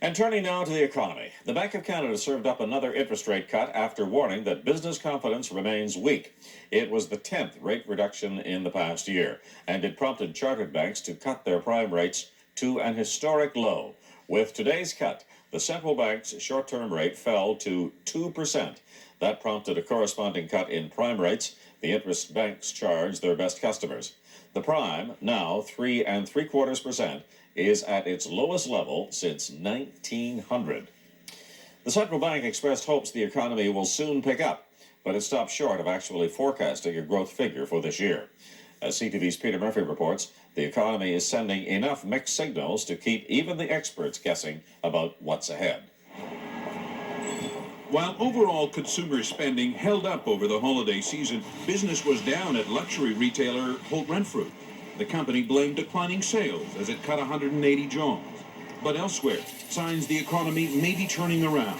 And turning now to the economy, the Bank of Canada served up another interest rate cut after warning that business confidence remains weak. It was the 10th rate reduction in the past year, and it prompted chartered banks to cut their prime rates to an historic low. With today's cut, the central bank's short-term rate fell to 2%. That prompted a corresponding cut in prime rates, the interest banks charge their best customers. The prime, now 3.75%, is at its lowest level since 1900. The central bank expressed hopes the economy will soon pick up, but it stopped short of actually forecasting a growth figure for this year. As CTV's Peter Murphy reports, the economy is sending enough mixed signals to keep even the experts guessing about what's ahead. While overall consumer spending held up over the holiday season, business was down at luxury retailer Holt Renfrew. The company blamed declining sales as it cut 180 jobs. But elsewhere, signs the economy may be turning around.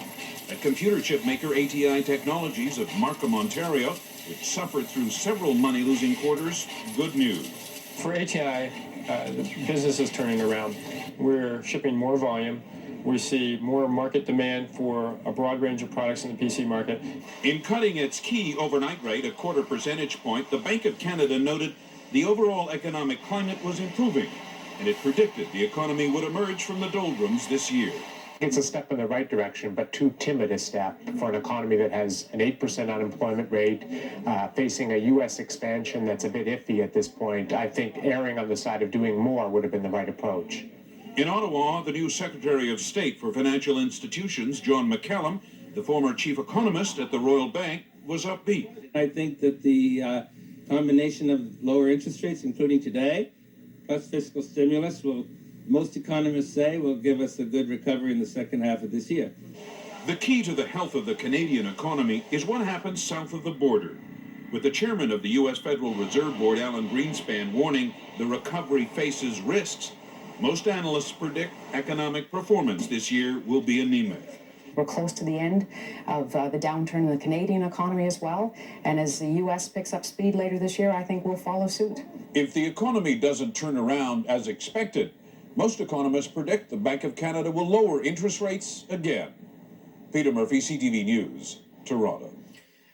At computer chip maker ATI Technologies of Markham, Ontario, which suffered through several money-losing quarters, good news. For ATI, the business is turning around. We're shipping more volume. We see more market demand for a broad range of products in the PC market. In cutting its key overnight rate a quarter percentage point, the Bank of Canada noted the overall economic climate was improving, and it predicted the economy would emerge from the doldrums this year. It's a step in the right direction, but too timid a step for an economy that has an 8% unemployment rate, facing a U.S. expansion that's a bit iffy at this point. I think erring on the side of doing more would have been the right approach. In Ottawa, the new Secretary of State for Financial Institutions, John McCallum, the former chief economist at the Royal Bank, was upbeat. I think that the combination of lower interest rates, including today, plus fiscal stimulus, most economists say, will give us a good recovery in the second half of this year. The key to the health of the Canadian economy is what happens south of the border. With the chairman of the U.S. Federal Reserve Board, Alan Greenspan, warning the recovery faces risks, most analysts predict economic performance this year will be anemic. We're close to the end of the downturn in the Canadian economy as well, and as the U.S. picks up speed later this year, I think we'll follow suit. If the economy doesn't turn around as expected, most economists predict the Bank of Canada will lower interest rates again. Peter Murphy, CTV News, Toronto.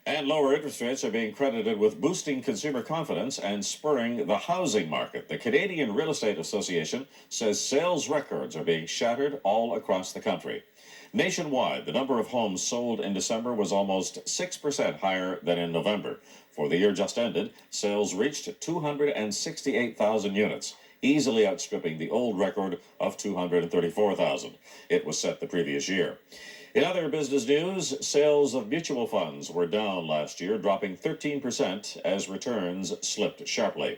And lower interest rates are being credited with boosting consumer confidence and spurring the housing market. The Canadian Real Estate Association says sales records are being shattered all across the country. Nationwide, the number of homes sold in December was almost 6% higher than in November. For the year just ended, sales reached 268,000 units, easily outstripping the old record of 234,000. It was set the previous year. In other business news, sales of mutual funds were down last year, dropping 13% as returns slipped sharply.